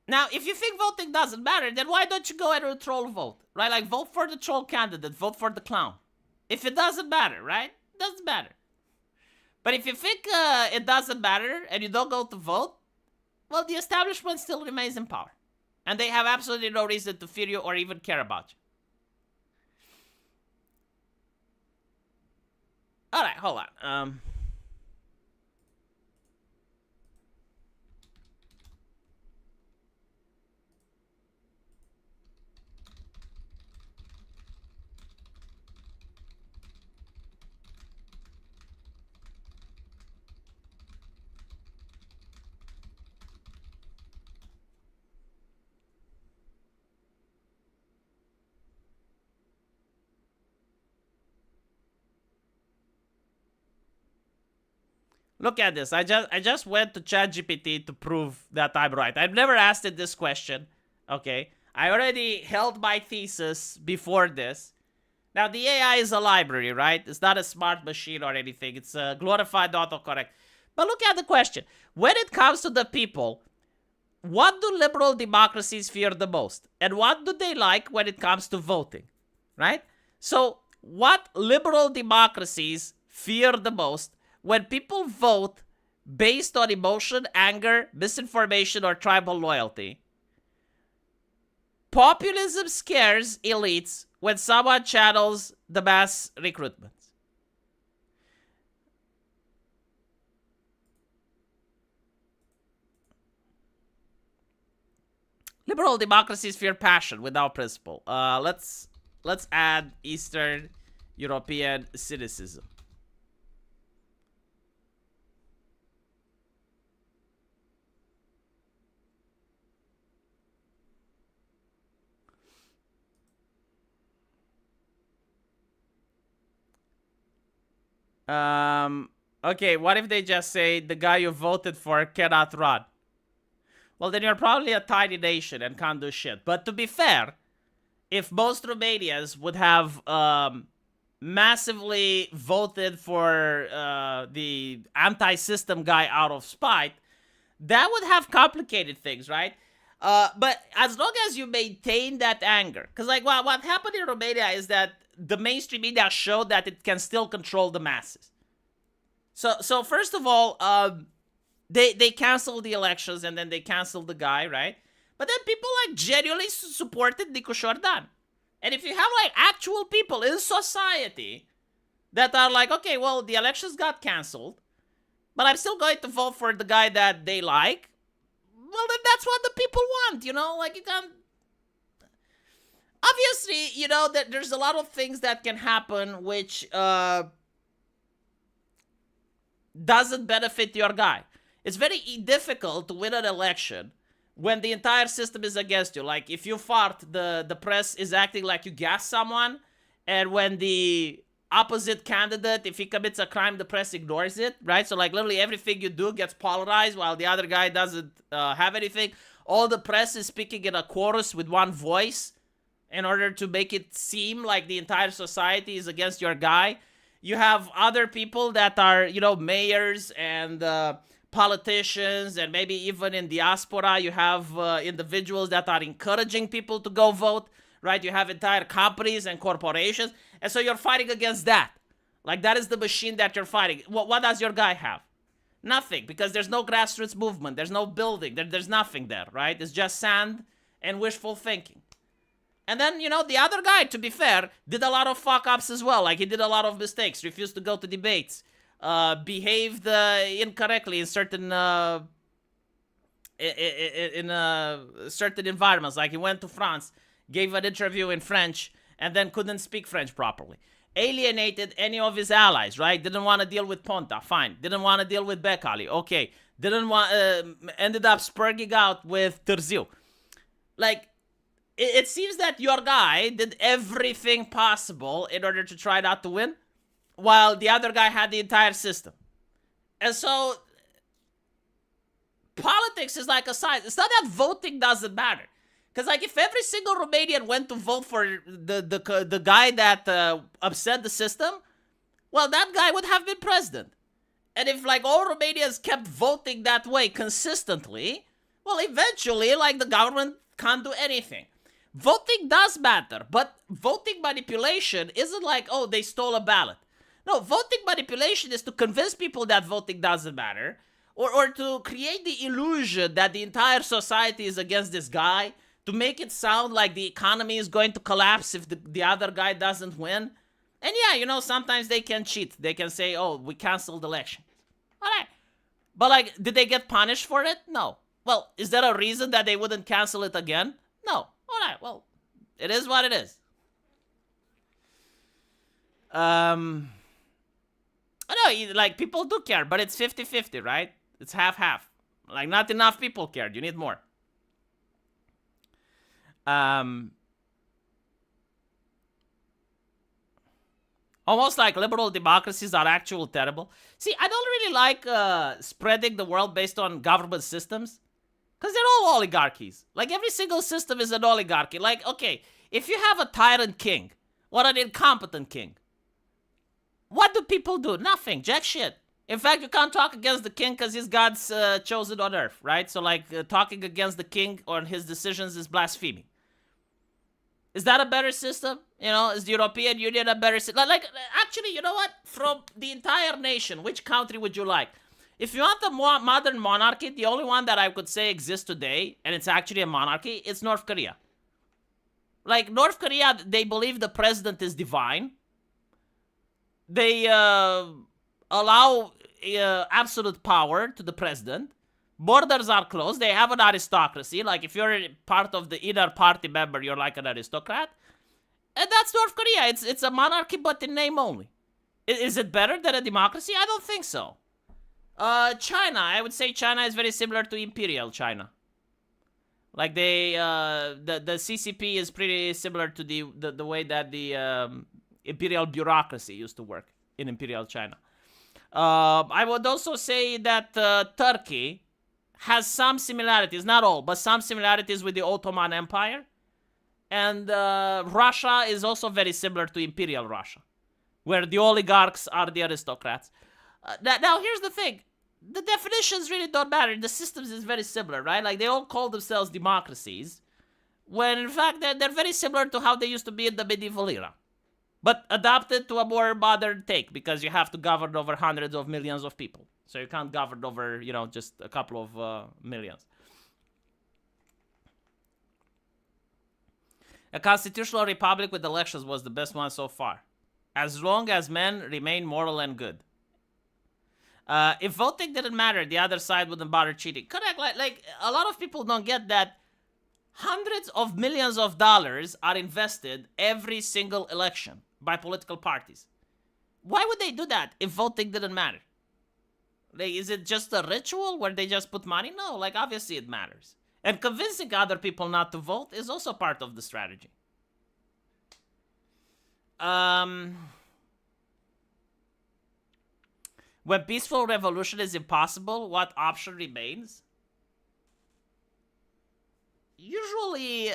Now, if you think voting doesn't matter, then why don't you go and a troll vote, right? Like, vote for the troll candidate, vote for the clown. If it doesn't matter, right? It doesn't matter. But if you think it doesn't matter and you don't go to vote, well, the establishment still remains in power. And they have absolutely no reason to fear you or even care about you. All right, hold on. Look at this. I just went to ChatGPT to prove that I'm right. I've never asked it this question. Okay. I already held my thesis before this. Now, the AI is a library, right? It's not a smart machine or anything. It's a glorified autocorrect. But look at the question. When it comes to the people, what do liberal democracies fear the most? And what do they like when it comes to voting? Right? So, what liberal democracies fear the most when people vote based on emotion, anger, misinformation, or tribal loyalty? Populism scares elites when someone channels the mass recruitment. Liberal democracies fear passion without principle. Let's add Eastern European cynicism. Okay, what if they just say the guy you voted for cannot run? Well, then you're probably a tiny nation and can't do shit. But to be fair, if most Romanians would have massively voted for the anti-system guy out of spite, that would have complicated things, right? But as long as you maintain that anger, because like what happened in Romania is that the mainstream media showed that it can still control the masses. So first of all, they canceled the elections and then they canceled the guy, right? But then people like genuinely supported Nico Jordan. And if you have like actual people in society that are like, okay, well, the elections got canceled, but I'm still going to vote for the guy that they like, well, then that's what the people want, you know? Like, you can't. Obviously, you know, that there's a lot of things that can happen which doesn't benefit your guy. It's very difficult to win an election when the entire system is against you. Like, if you fart, the press is acting like you gassed someone, and when the opposite candidate, if he commits a crime, the press ignores it, right? So, like, literally everything you do gets polarized while the other guy doesn't have anything. All the press is speaking in a chorus with one voice in order to make it seem like the entire society is against your guy. You have other people that are, you know, mayors and politicians, and maybe even in diaspora, you have individuals that are encouraging people to go vote, right? You have entire companies and corporations, and so you're fighting against that. Like, that is the machine that you're fighting. What does your guy have? Nothing, because there's no grassroots movement, there's no building, there's nothing there, right? It's just sand and wishful thinking. And then, you know, the other guy, to be fair, did a lot of fuck-ups as well. Like, he did a lot of mistakes, refused to go to debates, behaved incorrectly in certain certain environments. Like, he went to France, gave an interview in French, and then couldn't speak French properly. Alienated any of his allies, right? Didn't want to deal with Ponta, fine. Didn't want to deal with Bekali, okay. Didn't want, ended up spurging out with Terziu. Like, it seems that your guy did everything possible in order to try not to win, while the other guy had the entire system. And so, politics is like a science. It's not that voting doesn't matter. Because, like, if every single Romanian went to vote for the guy that upset the system, well, that guy would have been president. And if, like, all Romanians kept voting that way consistently, well, eventually, like, the government can't do anything. Voting does matter, but voting manipulation isn't like, oh, they stole a ballot. No, voting manipulation is to convince people that voting doesn't matter, or to create the illusion that the entire society is against this guy, to make it sound like the economy is going to collapse if the other guy doesn't win. And yeah, you know, sometimes they can cheat. They can say, oh, we canceled the election. All right. But, like, did they get punished for it? No. Well, is there a reason that they wouldn't cancel it again? No. All right, well, it is what it is. I know, like, people do care, but it's 50-50, right? It's half-half. Like, not enough people cared. You need more. Almost like liberal democracies are actual terrible. See, I don't really like spreading the world based on government systems. Because they're all oligarchies. Like, every single system is an oligarchy. Like, okay, if you have a tyrant king, or an incompetent king, what do people do? Nothing. Jack shit. In fact, you can't talk against the king because he's God's chosen on earth, right? So, like, talking against the king or his decisions is blasphemy. Is that a better system? You know, is the European Union a better system? Like, actually, you know what? From the entire nation, which country would you like? If you want a more modern monarchy, the only one that I could say exists today, and it's actually a monarchy, it's North Korea. Like, North Korea, they believe the president is divine. They allow absolute power to the president. Borders are closed. They have an aristocracy. Like, if you're part of the inner party member, you're like an aristocrat. And that's North Korea. It's a monarchy, but in name only. Is it better than a democracy? I don't think so. China. I would say China is very similar to Imperial China. Like, they, the CCP is pretty similar to the way that the imperial bureaucracy used to work in Imperial China. I would also say that Turkey has some similarities, not all, but some similarities with the Ottoman Empire. And Russia is also very similar to Imperial Russia, where the oligarchs are the aristocrats. Now, here's the thing. The definitions really don't matter. The systems is very similar, right? Like, they all call themselves democracies, when in fact they're very similar to how they used to be in the medieval era. But adapted to a more modern take, because you have to govern over hundreds of millions of people. So you can't govern over, just a couple of millions. A constitutional republic with elections was the best one so far. As long as men remain moral and good. If voting didn't matter, the other side wouldn't bother cheating. Correct. Like a lot of people don't get that hundreds of millions of dollars are invested every single election by political parties. Why would they do that if voting didn't matter? Like, is it just a ritual where they just put money? No, like obviously it matters. And convincing other people not to vote is also part of the strategy. When peaceful revolution is impossible, what option remains? Usually,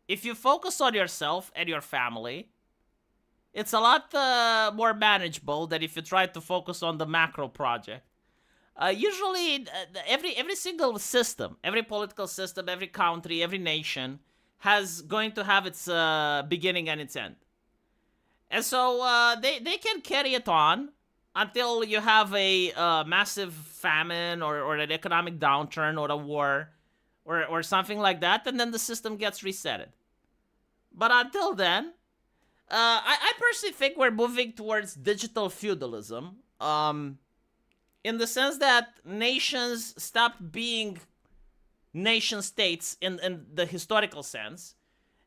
if you focus on yourself and your family, it's a lot more manageable than if you try to focus on the macro project. Usually, every single system, every political system, every country, every nation has going to have its beginning and its end. And so they can carry it on until you have a massive famine or an economic downturn or a war or something like that, and then the system gets resetted. But until then, I personally think we're moving towards digital feudalism, in the sense that nations stop being nation states in the historical sense,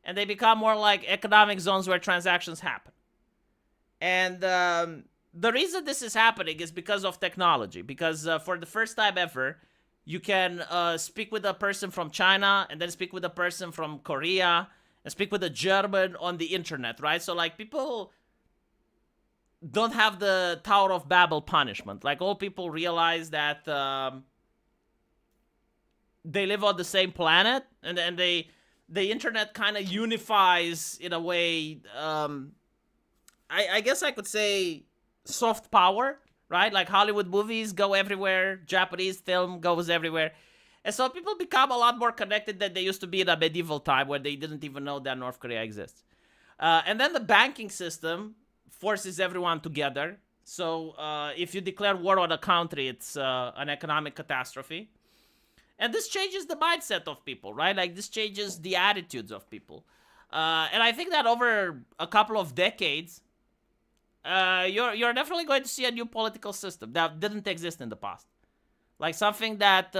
and they become more like economic zones where transactions happen. And the reason this is happening is because of technology. Because for the first time ever, you can speak with a person from China and then speak with a person from Korea and speak with a German on the internet, right? So like people don't have the Tower of Babel punishment. Like all people realize that they live on the same planet, and the internet kind of unifies in a way. I guess I could say soft power, right? Like Hollywood movies go everywhere, Japanese film goes everywhere. And so people become a lot more connected than they used to be in a medieval time where they didn't even know that North Korea exists. And then the banking system forces everyone together. So if you declare war on a country, it's an economic catastrophe. And this changes the mindset of people, right? Like this changes the attitudes of people. And I think that over a couple of decades, you're definitely going to see a new political system that didn't exist in the past. Like something that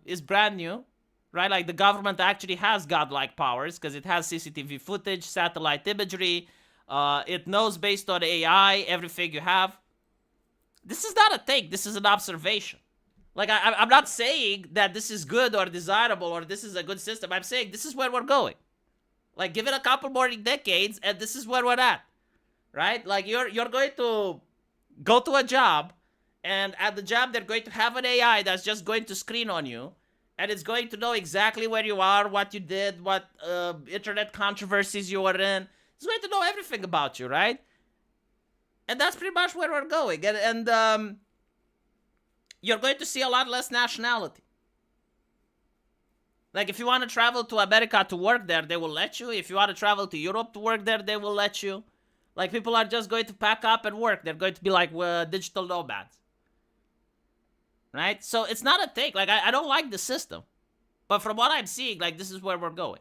is brand new, right? Like the government actually has godlike powers because it has CCTV footage, satellite imagery. It knows based on AI everything you have. This is not a take. This is an observation. Like I'm not saying that this is good or desirable or this is a good system. I'm saying this is where we're going. Like give it a couple more decades and this is where we're at. Right? Like you're going to go to a job, and at the job they're going to have an AI that's just going to screen on you, and it's going to know exactly where you are, what you did, what internet controversies you were in. It's going to know everything about you, right? And that's pretty much where we're going. And you're going to see a lot less nationality. Like if you want to travel to America to work there, they will let you. If you want to travel to Europe to work there, they will let you. Like, people are just going to pack up and work. They're going to be like digital nomads. Right? So, it's not a take. Like, I don't like the system. But from what I'm seeing, like, this is where we're going.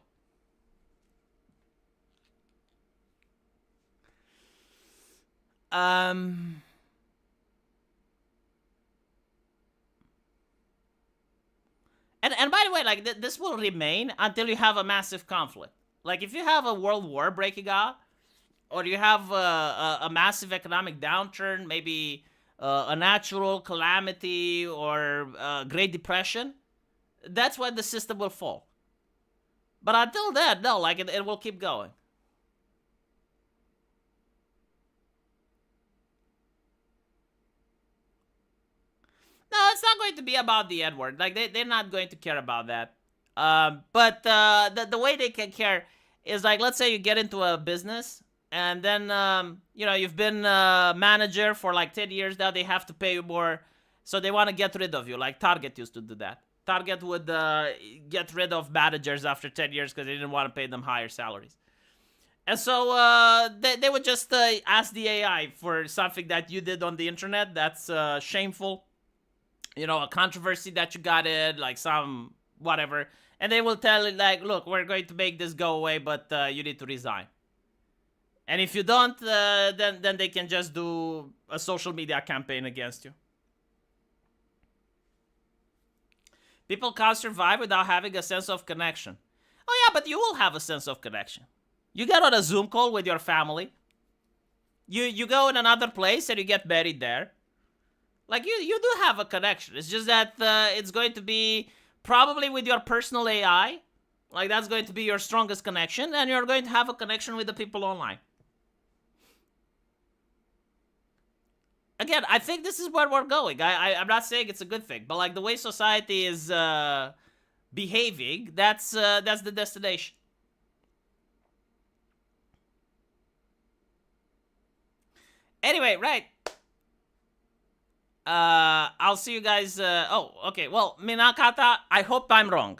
And by the way, like, this will remain until you have a massive conflict. Like, if you have a world war breaking out, or you have a massive economic downturn, maybe a natural calamity or a Great Depression, that's when the system will fall. But until then, no, like it will keep going. No, it's not going to be about the N-word. Like they're not going to care about that. But the way they can care is like, let's say you get into a business. And then, you've been a manager for like 10 years now. They have to pay you more. So they want to get rid of you. Like Target used to do that. Target would get rid of managers after 10 years because they didn't want to pay them higher salaries. And so they would just ask the AI for something that you did on the internet that's shameful, you know, a controversy that you got in, like some whatever, and they will tell it like, look, we're going to make this go away, but you need to resign. And if you don't, then they can just do a social media campaign against you. People can't survive without having a sense of connection. Oh yeah, but you will have a sense of connection. You get on a Zoom call with your family. You go in another place and you get buried there. Like, you do have a connection. It's just that it's going to be probably with your personal AI. Like, that's going to be your strongest connection. And you're going to have a connection with the people online. Again, I think this is where we're going. I'm not saying it's a good thing. But, like, the way society is behaving, that's the destination. Anyway, right. I'll see you guys. Oh, okay. Well, Minakata, I hope I'm wrong.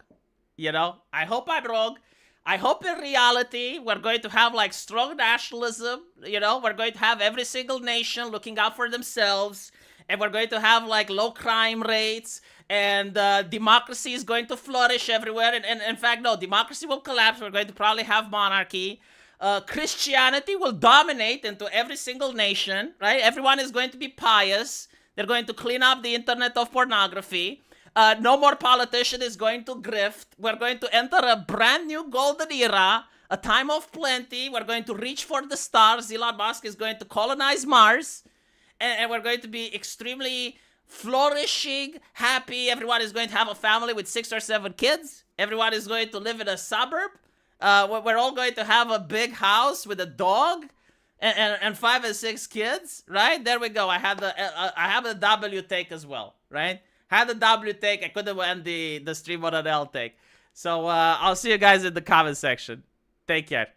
You know, I hope I'm wrong. I hope in reality we're going to have like strong nationalism. You know, we're going to have every single nation looking out for themselves, and we're going to have like low crime rates, and democracy is going to flourish everywhere. And in fact, no, democracy will collapse. We're going to probably have monarchy. Christianity will dominate into every single nation, right? Everyone is going to be pious. They're going to clean up the internet of pornography. No more politician is going to grift. We're going to enter a brand new golden era, a time of plenty. We're going to reach for the stars. Elon Musk is going to colonize Mars. And we're going to be extremely flourishing, happy. Everyone is going to have a family with 6 or 7 kids. Everyone is going to live in a suburb. We're all going to have a big house with a dog and 5 and 6 kids, right? There we go. I have the W take as well, right? Had the W take. I couldn't end the stream on an L take. So I'll see you guys in the comment section. Take care.